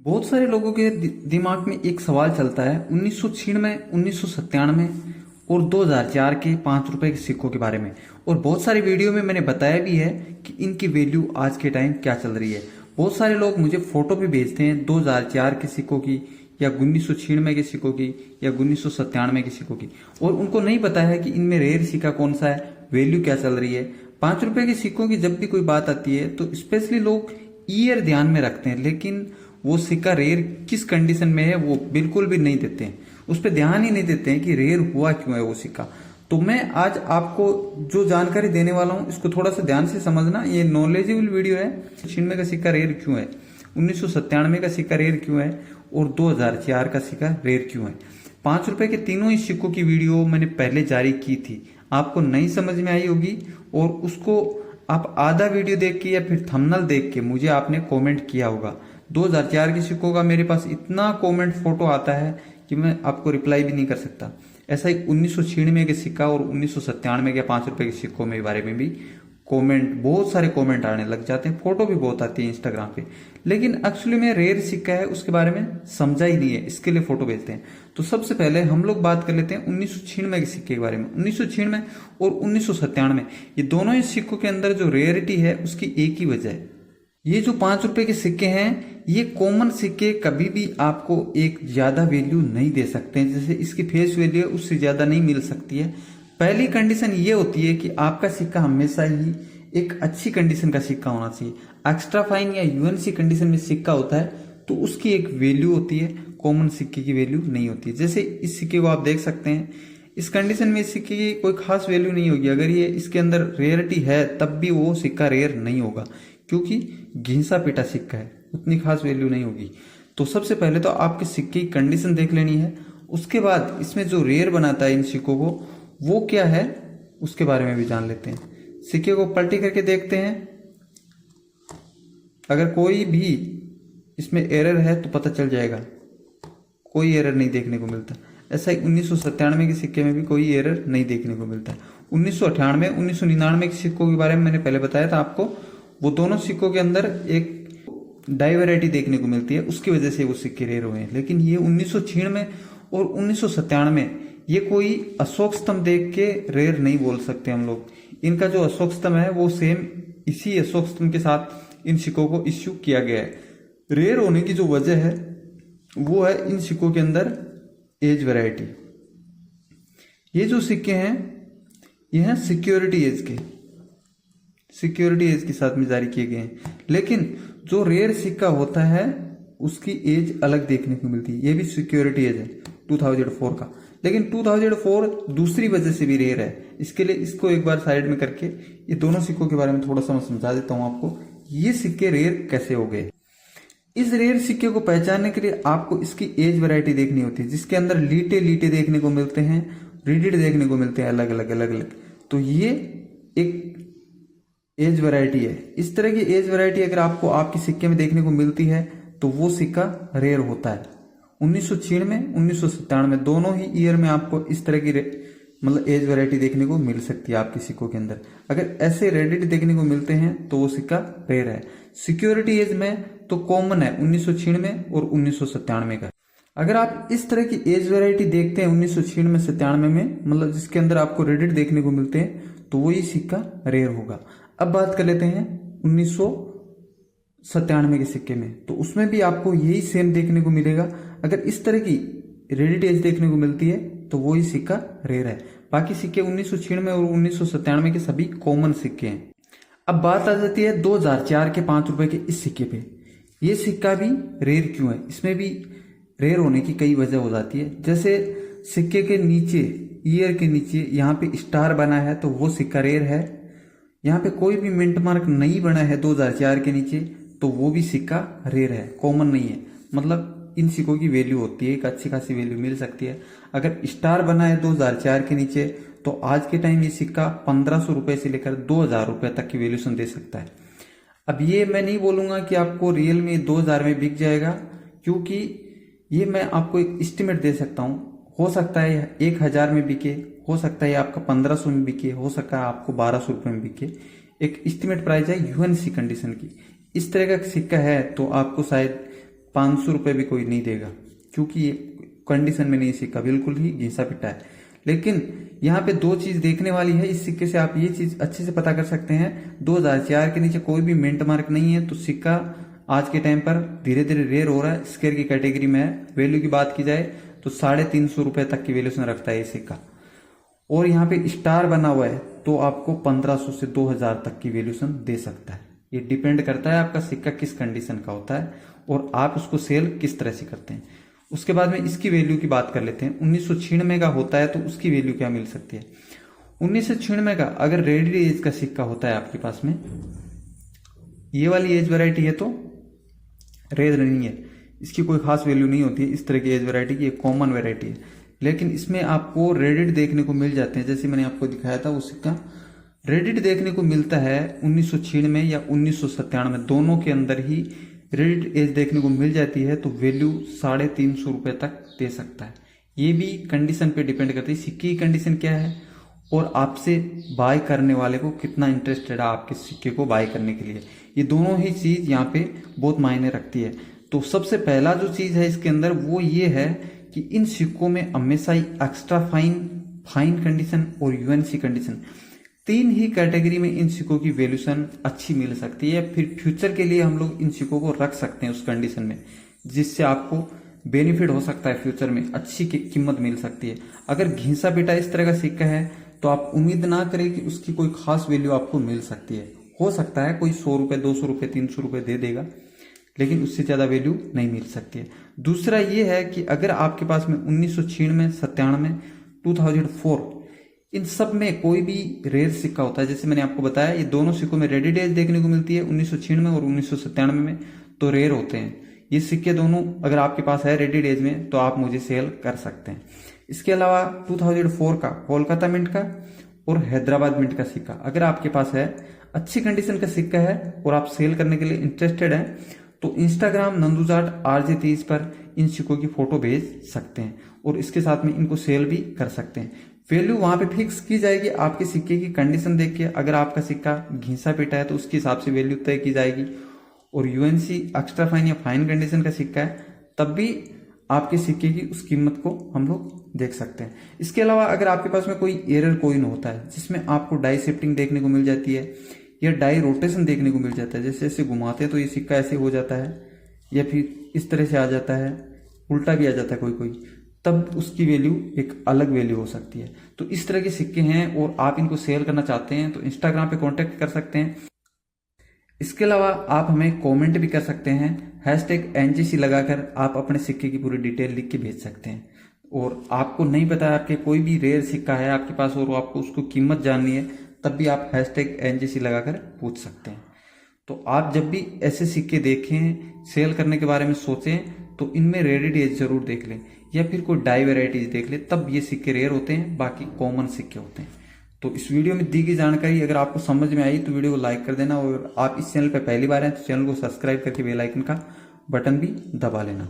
बहुत सारे लोगों के दिमाग में एक सवाल चलता है 1996, 1997 और 2004 के 5 रुपए के सिक्कों के बारे में। और बहुत सारी वीडियो में मैंने बताया भी है कि इनकी वैल्यू आज के टाइम क्या चल रही है। बहुत सारे लोग मुझे फोटो भी भेजते हैं 2004 के सिक्कों की या 1996 के सिक्कों की या 1997 के सिक्कों की, और उनको नहीं पता है कि इनमें रेयर सिक्का कौन सा है, वैल्यू क्या चल रही है। 5 रुपए के सिक्कों की जब भी कोई बात आती है तो स्पेशली लोग ईयर ध्यान में रखते हैं, लेकिन वो सिक्का रेयर किस कंडीशन में है वो बिल्कुल भी नहीं देते हैं, उस पर ध्यान ही नहीं देते हैं कि रेयर हुआ क्यों है वो सिक्का। तो मैं आज आपको जो जानकारी देने वाला हूं इसको थोड़ा सा ध्यान से समझना। ये नॉलेजेबल वीडियो है। 96 का सिक्का रेयर क्यों है, 1997 का सिक्का रेयर क्यों है और 2004 का सिक्का रेयर क्यों है। 5 रुपए के तीनों ही सिक्कों की वीडियो मैंने पहले जारी की थी, आपको नहीं समझ में आई होगी, और उसको आप आधा वीडियो देख के या फिर थंबनेल देख के मुझे आपने कमेंट किया होगा। 2004 के सिक्कों का मेरे पास इतना कमेंट फोटो आता है कि मैं आपको रिप्लाई भी नहीं कर सकता। ऐसा ही 1996 के सिक्का और 1997 के 5 रुपए के सिक्कों के बारे में भी कमेंट, बहुत सारे कमेंट आने लग जाते हैं, फोटो भी बहुत आती है इंस्टाग्राम पे, लेकिन एक्चुअली में रेयर सिक्का है उसके बारे में समझा ही नहीं है, इसके लिए फोटो भेजते हैं। तो सबसे पहले हम लोग बात कर लेते हैं 1996 के सिक्के के बारे में। 1996 और 1997 ये दोनों ही सिक्कों के अंदर जो रेयरिटी है उसकी एक ही वजह है। ये जो 5 रुपए के सिक्के हैं ये कॉमन सिक्के कभी भी आपको एक ज्यादा वैल्यू नहीं दे सकते हैं, जैसे इसकी फेस वैल्यू है उससे ज्यादा नहीं मिल सकती है। पहली कंडीशन ये होती है कि आपका सिक्का हमेशा ही एक अच्छी कंडीशन का सिक्का होना चाहिए। एक्स्ट्रा फाइन या यूएनसी कंडीशन में सिक्का होता है तो उसकी एक वैल्यू होती है, कॉमन सिक्के की वैल्यू नहीं होती है। जैसे इस सिक्के को आप देख सकते हैं, इस कंडीशन में इस सिक्के की कोई खास वैल्यू नहीं होगी। अगर ये इसके अंदर रेयरिटी है तब भी वो सिक्का रेयर नहीं होगा, क्योंकि घिसा पिटा सिक्का है, उतनी खास वैल्यू नहीं होगी। तो सबसे पहले तो आपके सिक्के की कंडीशन देख लेनी है, उसके बाद इसमें जो रेयर बनाता है इन सिक्कों को वो क्या है उसके बारे में भी जान लेते हैं। सिक्के को पलटी करके देखते हैं, अगर कोई भी इसमें एरर है तो पता चल जाएगा, कोई एरर नहीं देखने को मिलता। ऐसा ही 1997 के सिक्के में भी कोई एरर नहीं देखने को मिलता है। 1998, 1999 के सिक्कों के बारे में मैंने पहले बताया था आपको, वो दोनों सिक्कों के अंदर एक डाइवेराइटी देखने को मिलती है, उसकी वजह से वो सिक्के रेयर हुए हैं। लेकिन ये 1996 और 1997 ये कोई अशोक स्तंभ देख के रेयर नहीं बोल सकते हम लोग। इनका जो अशोक स्तंभ है वो सेम इसी अशोक स्तंभ के साथ इन सिक्कों को इश्यू किया गया है। रेयर होने की जो वजह है वो है इन सिक्कों के अंदर एज वैरायटी। ये जो सिक्के हैं ये हैं सिक्योरिटी एज के, सिक्योरिटी एज के साथ में जारी किए गए हैं। लेकिन जो रेयर सिक्का होता है उसकी एज अलग देखने को मिलती है। ये भी सिक्योरिटी एज है 2004 का, लेकिन 2004 दूसरी वजह से भी रेयर है। इसके लिए इसको एक बार साइड में करके ये दोनों सिक्कों के बारे में थोड़ा सा मैं समझा देता हूं आपको, ये सिक्के रेयर कैसे हो गए। इस रेयर सिक्के को पहचानने के लिए आपको इसकी एज वैरायटी देखनी होती है, जिसके अंदर लीटे लीटे देखने को मिलते हैं, रिडिड देखने को मिलते हैं, अलग अलग अलग अलग। तो ये एक एज वैरायटी है। इस तरह की एज वैरायटी अगर आपको आपके सिक्के में देखने को मिलती है तो वो सिक्का रेयर होता है। 1996, 1997 दोनों ही ईयर में आपको इस तरह की मतलब एज वैरायटी देखने को मिल सकती है आपके सिक्कों के अंदर। अगर ऐसे रेडिट देखने को मिलते हैं तो वो सिक्का रेयर है। सिक्योरिटी एज में तो कॉमन है 1996 और 1997 का। अगर आप इस तरह की एज वैरायटी देखते हैं 1996, 97 में, मतलब जिसके अंदर आपको रेडिट देखने को मिलते हैं, तो वही सिक्का रेयर होगा। अब बात कर लेते हैं 1997 के सिक्के में, तो उसमें भी आपको यही सेम देखने को मिलेगा। अगर इस तरह की रेडिट एज देखने को मिलती है तो वही सिक्का रेयर है। बाकी सिक्के 1996 और 1997 के सभी कॉमन सिक्के हैं। अब बात आ जाती है 2004 के 5 रुपए के इस सिक्के पे। ये सिक्का भी रेयर क्यों है, इसमें भी रेयर होने की कई वजह हो जाती है। जैसे सिक्के के नीचे, ईयर के नीचे यहाँ पे स्टार बना है तो वो सिक्का रेयर है। यहाँ पे कोई भी मिंट मार्क नहीं बना है 2004 के नीचे तो वो भी सिक्का रेयर है, कॉमन नहीं है। मतलब इन सिक्कों की वैल्यू होती है, एक अच्छी खासी वैल्यू मिल सकती है। अगर स्टार बना है 2004 के नीचे तो आज के टाइम ये सिक्का 1500 रुपए से लेकर 2000 रुपए तक की वैल्यूशन दे सकता है। अब ये मैं नहीं बोलूंगा कि आपको रियल में 2000 में बिक जाएगा, क्योंकि ये मैं आपको एक एस्टिमेट दे सकता हूँ। हो सकता है 1000 में बिके, हो सकता है आपका 1500 में बिके, हो सकता है आपको 1200 रुपए में बिके। एक एस्टिमेट प्राइस है यूएनसी कंडीशन की। इस तरह का सिक्का है तो आपको शायद 500 रुपये भी कोई नहीं देगा, क्योंकि ये कंडीशन में नहीं सिक्का, बिल्कुल ही घिसा पिटा है। लेकिन यहाँ पे दो चीज देखने वाली है इस सिक्के से, आप ये चीज अच्छे से पता कर सकते हैं, 2004 के नीचे कोई भी मिंट मार्क नहीं है, तो सिक्का आज के टाइम पर धीरे धीरे रेयर हो रहा है, स्केयर की कैटेगरी में है। वैल्यू की बात की जाए तो 350 रुपए तक की वैल्यूशन रखता है ये सिक्का। और यहाँ पे स्टार बना हुआ है तो आपको 1500 से 2000 तक की वैल्यूशन दे सकता है। ये डिपेंड करता है आपका सिक्का किस कंडीशन का होता है और आप उसको सेल किस तरह से करते हैं। उसके बाद में इसकी वैल्यू की बात कर लेते हैं। 1996 का होता है तो उसकी वैल्यू क्या मिल सकती है। 1996 का अगर रेड एज का सिक्का होता है आपके पास में, ये वाली एज वैरायटी है तो रेड नहीं है, इसकी कोई खास वैल्यू नहीं होती है इस तरह की एज वैरायटी की, एक कॉमन वैरायटी है। लेकिन इसमें आपको रेडिट देखने को मिल जाते हैं, जैसे मैंने आपको दिखाया था वो सिक्का रेडिट देखने को मिलता है 1996 या 1997, दोनों के अंदर ही रेडिट एज देखने को मिल जाती है, तो वैल्यू 350 रुपए तक दे सकता है। ये भी कंडीशन पे डिपेंड करती है, सिक्के की कंडीशन क्या है और आपसे बाय करने वाले को कितना इंटरेस्टेड है आपके सिक्के को बाय करने के लिए। ये दोनों ही चीज यहाँ पे बहुत मायने रखती है। तो सबसे पहला जो चीज है इसके अंदर वो ये है कि इन सिक्कों में हमेशा ही एक्स्ट्रा फाइन कंडीशन और यूएनसी कंडीशन, तीन ही कैटेगरी में इन सिक्कों की वैल्यूशन अच्छी मिल सकती है। फिर फ्यूचर के लिए हम लोग इन सिक्कों को रख सकते हैं उस कंडीशन में, जिससे आपको बेनिफिट हो सकता है, फ्यूचर में अच्छी कीमत मिल सकती है। अगर घिसा पिटा इस तरह का सिक्का है तो आप उम्मीद ना करें कि उसकी कोई खास वैल्यू आपको मिल सकती है। हो सकता है कोई 100 रुपए 200 रुपए 300 रुपए दे देगा, लेकिन उससे ज्यादा वैल्यू नहीं मिल सकती है। दूसरा ये है कि अगर आपके पास में 1996, 97, 2004 इन सब में कोई भी रेयर सिक्का होता है, जैसे मैंने आपको बताया ये दोनों सिक्कों में रेडिट एज देखने को मिलती है 1996 और 1997 में, तो रेयर होते हैं ये सिक्के दोनों। अगर आपके पास है रेडिट एज में तो आप मुझे सेल कर सकते हैं। इसके अलावा 2004 का कोलकाता मिंट का और हैदराबाद मिंट का सिक्का अगर आपके पास है, अच्छी कंडीशन का सिक्का है और आप सेल करने के लिए इंटरेस्टेड हैं, तो इंस्टाग्राम नंदुजाट RJ30 पर इन सिक्कों की फोटो भेज सकते हैं और इसके साथ में इनको सेल भी कर सकते हैं। वैल्यू वहां पे फिक्स की जाएगी आपके सिक्के की कंडीशन देख के। अगर आपका सिक्का घिसा पिटा है तो उसके हिसाब से वैल्यू तय की जाएगी, और यूएनसी एक्स्ट्रा फाइन या फाइन कंडीशन का सिक्का है तब भी आपके सिक्के की उस कीमत को हम लोग देख सकते हैं। इसके अलावा अगर आपके पास में कोई एरर कॉइन होता है जिसमें आपको डाई शिफ्टिंग देखने को मिल जाती है या डाई रोटेशन देखने को मिल जाता है, जैसे ऐसे घुमाते हैं तो ये सिक्का ऐसे हो जाता है या फिर इस तरह से आ जाता है, उल्टा भी आ जाता है कोई कोई, तब उसकी वैल्यू एक अलग वैल्यू हो सकती है। तो इस तरह के सिक्के हैं और आप इनको सेल करना चाहते हैं तो इंस्टाग्राम पे कांटेक्ट कर सकते हैं। इसके अलावा आप हमें कमेंट भी कर सकते हैं, #NGC लगाकर आप अपने सिक्के की पूरी डिटेल लिख के भेज सकते हैं। और आपको नहीं पता है आपके कोई भी रेयर सिक्का है आपके पास और आपको उसको कीमत जाननी है, तब भी आप #NGC लगाकर पूछ सकते हैं। तो आप जब भी ऐसे सिक्के देखें, सेल करने के बारे में सोचें, तो इनमें रेडिट एज जरूर देख लें या फिर कोई डाई वेराइटीज देख ले, तब ये सिक्के रेयर होते हैं, बाकी कॉमन सिक्के होते हैं। तो इस वीडियो में दी गई जानकारी अगर आपको समझ में आई तो वीडियो को लाइक कर देना, और आप इस चैनल पर पहली बार हैं तो चैनल को सब्सक्राइब करके बेल आइकन का बटन भी दबा लेना।